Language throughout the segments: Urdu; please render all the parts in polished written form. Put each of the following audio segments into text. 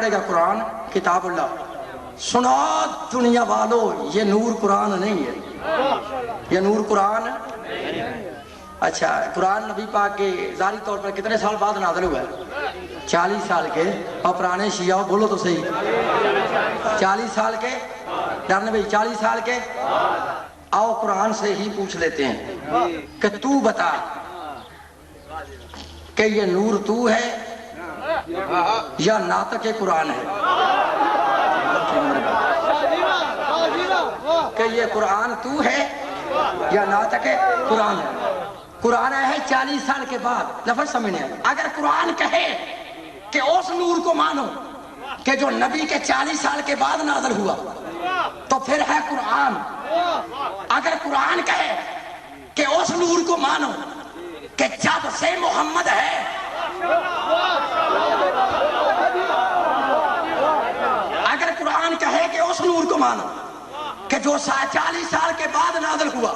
پڑھے گا قرآن کتاب اللہ. سنو دنیا والو، یہ نور قرآن نہیں ہے، یہ نور قرآن. اچھا، قرآن نبی پاک کے ظاہری طور پر کتنے سال بعد نازل ہوا ہے؟ 40 سال کے. اور پرانے شیعہ بولو تو صحیح، 40 سال کے. ڈرنے بھائی 40 سال کے. آؤ قرآن سے ہی پوچھ لیتے ہیں کہ تو بتا کہ یہ نور تو ہے یا ناطق قرآن ہے؟ کہ یہ قرآن تو ہے یا ناطق قرآن ہے؟ قرآن ہے 40 سال کے بعد. لفظ سمجھنے، اگر قرآن کہے کہ اس نور کو مانو کہ جو نبی کے 40 سال کے بعد نازل ہوا تو پھر ہے قرآن. اگر قرآن کہے کہ اس نور کو مانو کہ جب سے محمد ہے، اگر قرآن کہے کہ اس نور کو مانو کہ جو 40 سال کے بعد نازل ہوا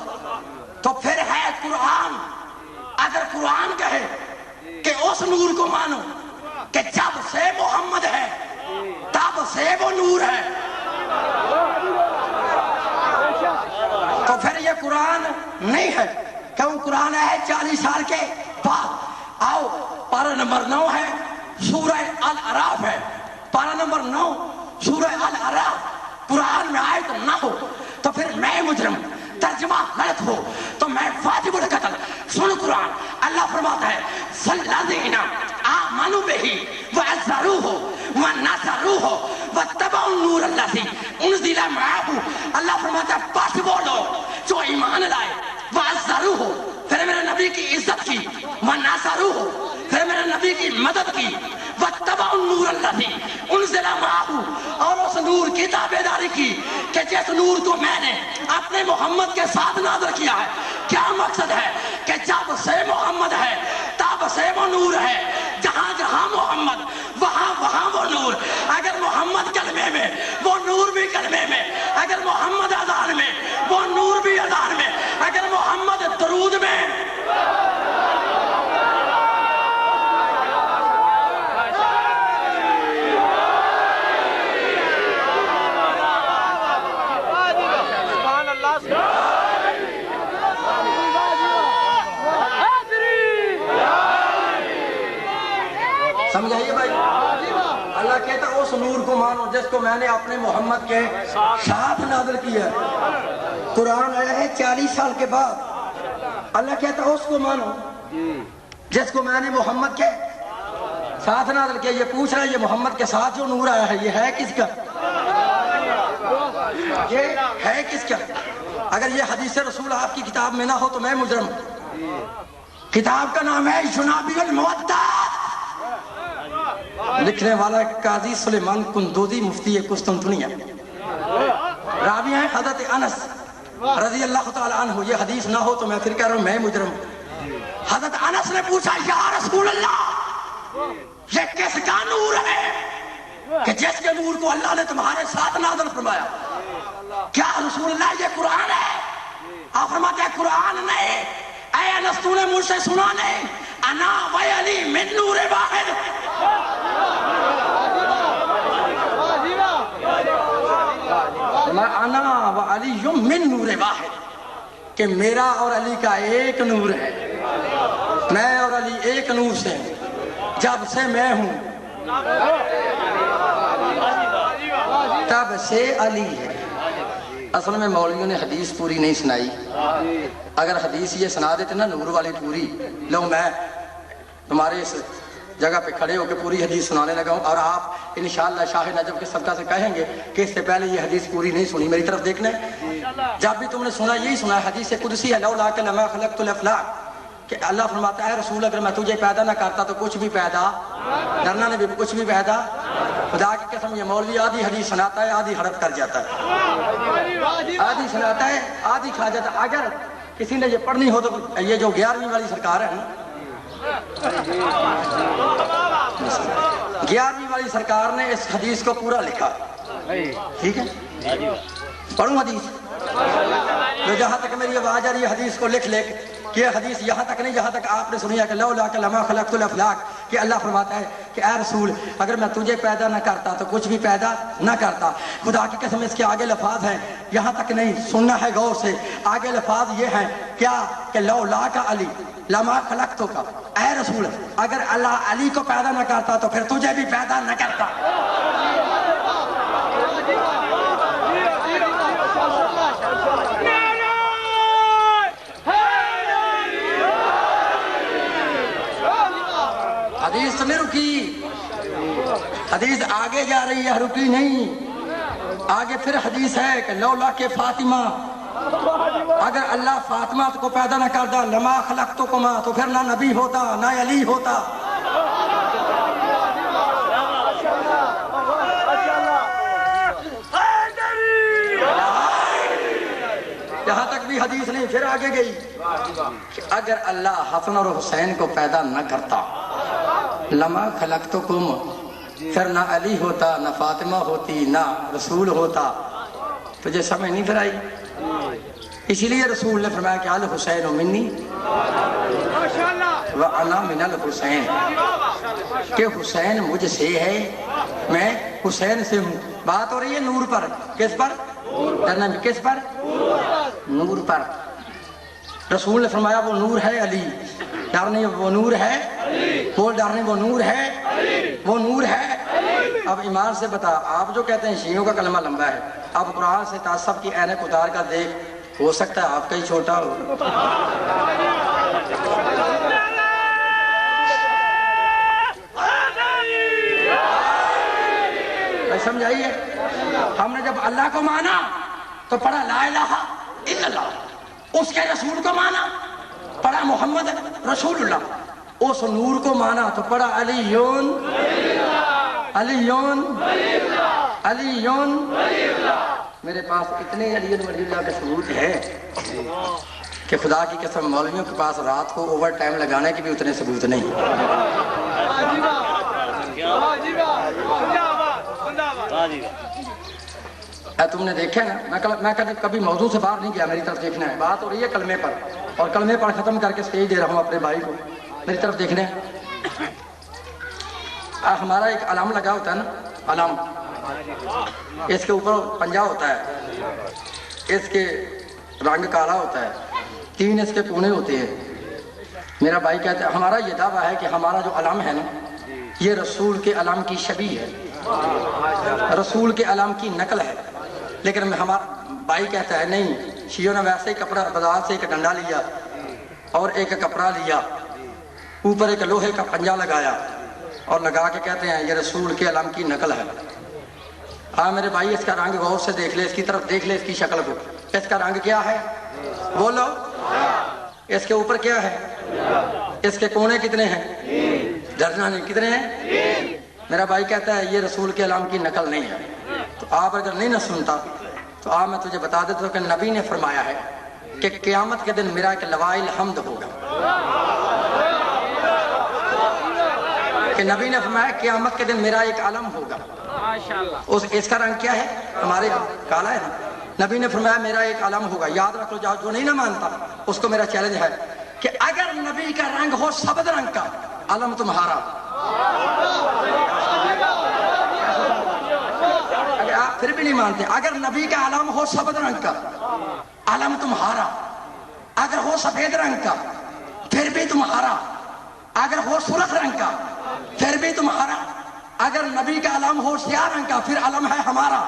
تو پھر ہے قرآن. اگر قرآن کہے کہ اس نور کو مانو کہ جب سے محمد ہے تب سے وہ نور ہے تو پھر یہ قرآن نہیں ہے. کیوں؟ قرآن ہے 40 سال کے بعد. آؤ پارہ نمبر 9 ہے، سورہ الاعراف ہے. پارہ نمبر 9 سورہ الاعراف. قرآن میں آیت نہ ہو تو پھر میں مجرم، ترجمہ غلط ہو تو میں واجب القتل. سن قرآن، اللہ فرماتا ہے فَالَّذِينَ آمَنُوا بِهِ وَعَزَّرُوهُ وَنَصَرُوهُ وَاتَّبَعُوا النُّورَ الَّذِي أُنزِلَ مَعَهُ. اللہ فرماتا ہے بس وہ لوگ جو ایمان لائے، وَعَزَّرُوهُ پھر میرے نبی کی عزت کی، وَنَصَرُوهُ پھر میرے نبی کی مدد کی، وَاتَّبَعُوا النُّورَ الَّذِي أُنزِلَ مَعَهُ اور اس نور کی تابعداری کی کہ جس نور کو میں نے اپنے محمد کے ساتھ نازل کیا ہے. کیا مقصد ہے؟ کہ جب سے محمد ہے تب سے وہ نور ہے. جہاں جہاں محمد وہاں وہاں وہ نور. اگر محمد کلمے میں وہ نور بھی کلمے میں. اگر محمد اذان میں وہ نور بھی اذان میں. اگر محمد درود میں سمجھائیے بھائی. اللہ کہتا اس نور کو مانو جس کو میں نے اپنے محمد کے ساتھ نازل کیا. قرآن آیا ہے 40 سال کے بعد. اللہ کہتا اس کو مانو جس کو میں نے محمد کے ساتھ نازل کیا. یہ پوچھ رہا ہے یہ محمد کے ساتھ جو نور آیا ہے یہ ہے کس کا؟ یہ ہے کس کا؟ اگر یہ حدیث رسول آپ کی کتاب میں نہ ہو تو میں مجرم. کتاب کا نام ہے جنابی المودات. لکھنے والا قاضی سلیمان قندوزی مفتی قسطنطنیہ. راوی ہیں حضرت انس رضی اللہ تعالی عنہ. یہ حدیث نہ ہو تو میں پھر کہہ رہا ہوں میں مجرم. حضرت انس نے پوچھا یا رسول اللہ یہ کس کا نور ہے کہ جس کے نور کو اللہ نے تمہارے ساتھ نازل فرمایا؟ کیا رسول اللہ یہ قرآن ہے؟ آپ فرماتے ہیں قرآن نہیں. اے انس تو نے مجھ سے سنا نہیں؟ انا و علی من نور واحد. انا و علی من نور واحد کہ میرا اور علی کا ایک نور ہے. میں اور علی ایک نور سے ہیں. جب سے میں ہوں تب سے علی ہے. اصل میں مولویوں نے حدیث پوری نہیں سنائی. اگر حدیث یہ سنا دیتے نا نور والی پوری، لو میں تمہارے اس جگہ پہ کھڑے ہو کے پوری حدیث سنانے لگا ہوں اور آپ انشاءاللہ شاہ نجف کے صدقہ سے کہیں گے کہ اس سے پہلے یہ حدیث پوری نہیں سنی. میری طرف دیکھنا ہے. جب بھی تم نے سنا یہی سنا ہے. حدیث قدسی ہے لولا کہ لما خلقت الافلاک کہ اللہ فرماتا ہے رسول اگر میں تجھے پیدا نہ کرتا تو کچھ بھی پیدا ڈرنا نے بھی کچھ بھی پیدا. خدا کی قسم یہ مولوی آدھی حدیث سناتا ہے آدھی حرف کر جاتا ہے. آدھی سناتا ہے آدھی کھا جاتا ہے. اگر کسی نے یہ پڑھنی ہو تو یہ جو 11ویں والی سرکار ہے نا 11ویں والی سرکار نے اس حدیث کو پورا لکھا. ٹھیک ہے پڑھوں حدیث جو جہاں تک میری آواز آ رہی ہے حدیث کو لکھ لے کہ یہ حدیث یہاں تک نہیں جہاں تک آپ نے سنی ہے کہ لولا کہ لما خلقت الافلاک کہ اللہ فرماتا ہے کہ اے رسول اگر میں تجھے پیدا نہ کرتا تو کچھ بھی پیدا نہ کرتا. خدا کی قسم اس کے آگے لفاظ ہیں, یہاں تک نہیں, سننا ہے غور سے. آگے لفاظ یہ ہیں کیا کہ لولا کا علی لما خلقتو کا, اے رسول اگر اللہ علی کو پیدا نہ کرتا تو پھر تجھے بھی پیدا نہ کرتا. حدیث میں رکی, حدیث آگے جا رہی ہے, رکی نہیں. آگے پھر حدیث ہے کہ لولا کے فاطمہ, اگر اللہ فاطمہ کو پیدا نہ کرتا لما خلقتکما, تو پھر نہ نبی ہوتا نہ علی ہوتا. یہاں تک بھی حدیث نہیں, پھر آگے گئی کہ اگر اللہ حسن اور حسین کو پیدا نہ کرتا لما خلقتکم, پھر نہ علی ہوتا نہ فاطمہ ہوتی نہ رسول ہوتا. تجھے سمجھ نہیں پھر آئی؟ اسی لیے رسول نے فرمایا کہ الحسین منی وانا من الحسین, کہ حسین مجھ سے ہے میں حسین سے ہوں. بات ہو رہی ہے نور پر. کس پر؟ کس پر؟ نور پر. رسول نے فرمایا وہ نور ہے علی. ڈر نہیں, وہ نور ہے. بول ڈر نہیں, وہ نور ہے. وہ نور ہے. اب ایمان سے بتا, آپ جو کہتے ہیں شیعوں کا کلمہ لمبا ہے, اب قرآن سے تعصب کی عینک اتار کر دیکھ, ہو سکتا ہے آپ کا ہی چھوٹا ہو. سمجھائیے, ہم نے جب اللہ کو مانا تو پڑھا لا الہ الا اللہ, اس کے رسول کو مانا پڑھا محمد رسول اللہ, اس نور کو مانا تو پڑھا علیون علیون علیون. میرے پاس اتنے علی ولی اللہ کے ثبوت ہے کہ خدا کی قسم مولویوں کے پاس رات کو اوور ٹائم لگانے کے بھی اتنے ثبوت نہیں. تم نے دیکھا نا, میں کبھی موضوع سے باہر نہیں گیا, میری طرف دیکھنا ہے. بات ہو رہی ہے کلمے پر, اور کلمے پر ختم کر کے سٹیج دے رہا ہوں اپنے بھائی کو, میری طرف دیکھنے. ہمارا ایک علم لگا ہوتا ہے نا, علم, اس کے اوپر پنجہ ہوتا ہے, اس کے رنگ کالا ہوتا ہے, 3 اس کے کونے ہوتے ہیں. میرا بھائی کہتا ہے, ہمارا یہ دعویٰ ہے کہ ہمارا جو علم ہے نا یہ رسول کے علم کی شبیہ ہے, رسول کے علم کی نقل ہے. لیکن ہمارا بھائی کہتا ہے نہیں, شیعوں نے ویسے ہی کپڑا بازار سے ایک ڈنڈا لیا اور ایک کپڑا لیا, اوپر ایک لوہے کا پنجہ لگایا اور لگا کے کہتے ہیں یہ رسول کے علم کی نقل ہے. ہاں میرے بھائی, اس کا رنگ غور سے دیکھ لے, اس کی طرف دیکھ لے, اس کی شکل کو. اس کا رنگ کیا ہے بولو؟ اس کے اوپر کیا ہے؟ اس کے کونے کتنے ہیں؟ درجنہ نہیں, کتنے ہیں؟ میرا بھائی کہتا ہے یہ رسول کے علم کی نقل نہیں ہے. تو آپ اگر نہیں نہ سنتا تو آپ میں تجھے بتا دیتا ہوں کہ نبی نے فرمایا ہے کہ قیامت کے دن میرا ایک لوائل حمد ہوگا, کہ نبی نے فرمایا قیامت کے دن میرا ایک علم ہوگا. اس کا رنگ کیا ہے؟ ہمارے کالا ہے نا. نبی نے فرمایا میرا ایک علم ہوگا. یاد رکھ لو, جو نہیں نہ مانتا اس کو میرا چیلنج ہے کہ اگر نبی کا رنگ ہو سبز رنگ کا, علم تمہارا. اگر آپ پھر بھی نہیں مانتے, اگر نبی کا علم ہو سبز رنگ کا, علم تمہارا. اگر ہو سفید رنگ کا پھر بھی تمہارا. اگر ہو سرخ رنگ کا پھر بھی تمہارا. اگر نبی کا علم ہو سیاہ رنگ کا پھر علم ہے ہمارا.